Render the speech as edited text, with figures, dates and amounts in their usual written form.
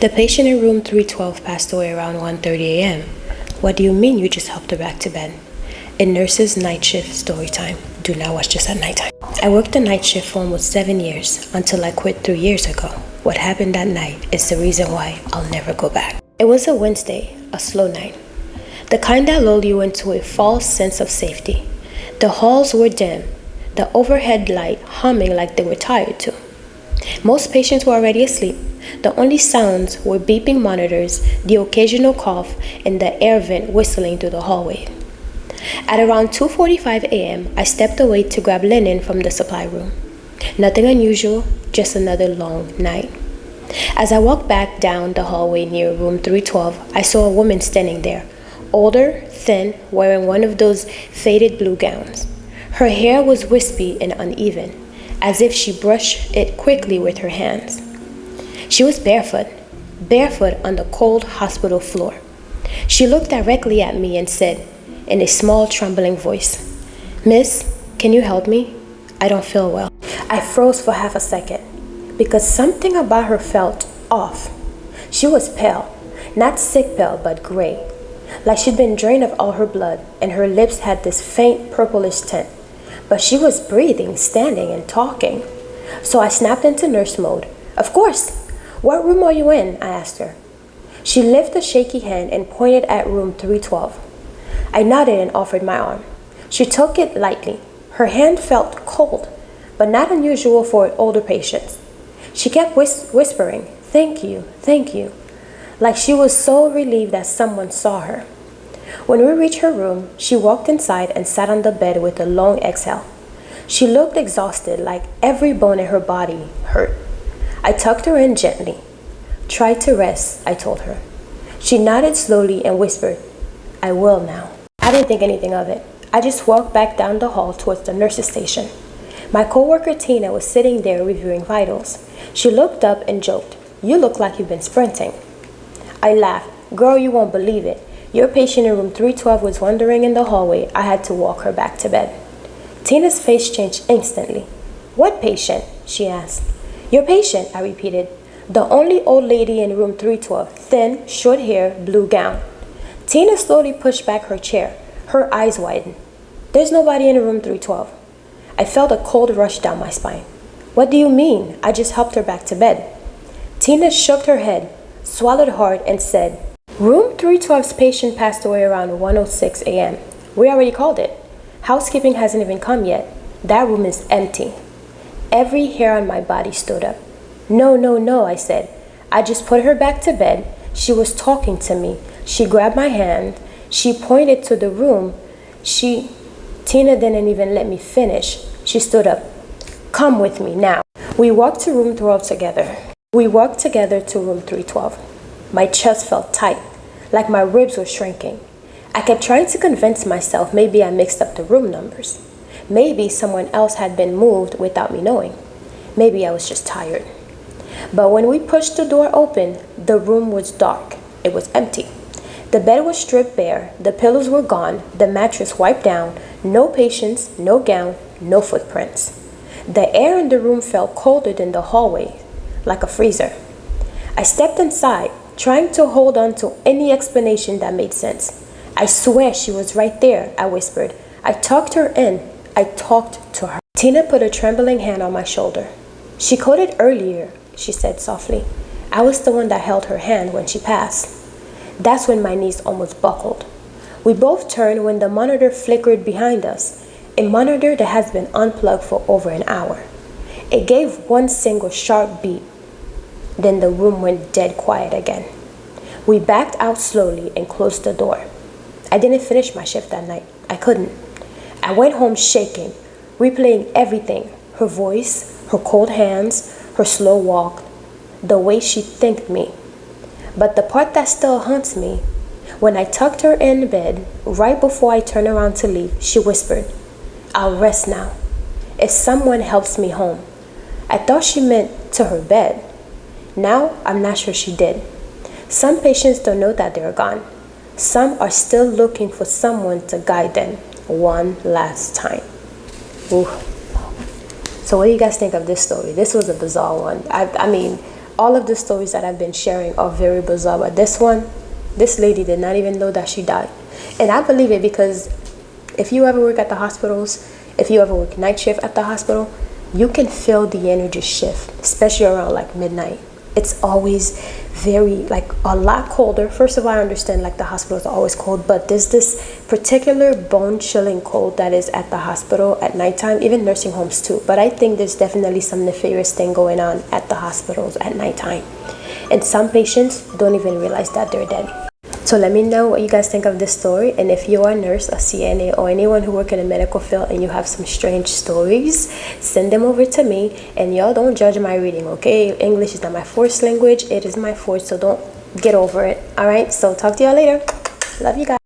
The patient in room 312 passed away around 1:30 a.m. What do you mean you just helped her back to bed? In nurse's night shift story time. Do not watch this at nighttime. I worked the night shift for almost 7 years until I quit 3 years ago. What happened that night is the reason why I'll never go back. It was a Wednesday, a slow night. The kind that lulled you into a false sense of safety. The halls were dim, the overhead light humming like they were tired too. Most patients were already asleep. The only sounds were beeping monitors, the occasional cough, and the air vent whistling through the hallway. At around 2:45 a.m., I stepped away to grab linen from the supply room. Nothing unusual, just another long night. As I walked back down the hallway near room 312, I saw a woman standing there, older, thin, wearing one of those faded blue gowns. Her hair was wispy and uneven, as if she brushed it quickly with her hands. She was barefoot on the cold hospital floor. She looked directly at me and said, in a small, trembling voice, "Miss, can you help me? I don't feel well." I froze for half a second because something about her felt off. She was pale, not sick pale, but gray, like she'd been drained of all her blood, and her lips had this faint purplish tint. But she was breathing, standing, and talking. So I snapped into nurse mode. "Of course. What room are you in?" I asked her. She lifted a shaky hand and pointed at room 312. I nodded and offered my arm. She took it lightly. Her hand felt cold, but not unusual for older patients. She kept whispering, thank you, like she was so relieved that someone saw her. When we reached her room, she walked inside and sat on the bed with a long exhale. She looked exhausted, like every bone in her body hurt. I tucked her in gently. "Try to rest," I told her. She nodded slowly and whispered, "I will now." I didn't think anything of it. I just walked back down the hall towards the nurse's station. My coworker Tina was sitting there reviewing vitals. She looked up and joked, "You look like you've been sprinting." I laughed. "Girl, you won't believe it. Your patient in room 312 was wandering in the hallway. I had to walk her back to bed." Tina's face changed instantly. "What patient?" she asked. "Your patient," I repeated. "The only old lady in room 312, thin, short hair, blue gown." Tina slowly pushed back her chair. Her eyes widened. "There's nobody in room 312. I felt a cold rush down my spine. "What do you mean? I just helped her back to bed." Tina shook her head, swallowed hard, and said, "Room 312's patient passed away around 1:06 a.m. We already called it. Housekeeping hasn't even come yet. That room is empty." Every hair on my body stood up. No, I said. "I just put her back to bed. She was talking to me. She grabbed my hand. She pointed to the room. Tina didn't even let me finish. She stood up. "Come with me now." We walked to room 12 together. We walked together to room 312. My chest felt tight, like my ribs were shrinking. I kept trying to convince myself maybe I mixed up the room numbers. Maybe someone else had been moved without me knowing. Maybe I was just tired. But when we pushed the door open, the room was dark. It was empty. The bed was stripped bare, the pillows were gone, the mattress wiped down, no patients, no gown, no footprints. The air in the room felt colder than the hallway, like a freezer. I stepped inside, trying to hold on to any explanation that made sense. "I swear she was right there," I whispered. I tucked her in. I talked to her. Tina put a trembling hand on my shoulder. "She coded earlier," she said softly. "I was the one that held her hand when she passed." That's when my knees almost buckled. We both turned when the monitor flickered behind us, a monitor that has been unplugged for over an hour. It gave one single sharp beep. Then the room went dead quiet again. We backed out slowly and closed the door. I didn't finish my shift that night. I couldn't. I went home shaking, replaying everything, her voice, her cold hands, her slow walk, the way she thanked me. But the part that still haunts me, when I tucked her in bed, right before I turned around to leave, she whispered, "I'll rest now. If someone helps me home." I thought she meant to her bed. Now I'm not sure she did. Some patients don't know that they're gone. Some are still looking for someone to guide them one last time. Ooh. So what do you guys think of this story? This was a bizarre one. I mean, all of the stories that I've been sharing are very bizarre, but this lady did not even know that she died. And I believe it because if you ever work at the hospitals, if you ever work night shift at the hospital, you can feel the energy shift, especially around like midnight. It's always very like a lot colder. First of all, I understand like the hospitals are always cold, but there's this particular bone chilling cold that is at the hospital at nighttime, even nursing homes too. But I think there's definitely some nefarious thing going on at the hospitals at nighttime, and some patients don't even realize that they're dead. So let me know what you guys think of this story, and if you are a nurse, a CNA, or anyone who work in the medical field and you have some strange stories, send them over to me. And y'all don't judge my reading, okay? English is not my first language, it is my fourth, so don't get over it. All right, so talk to y'all later. Love you guys.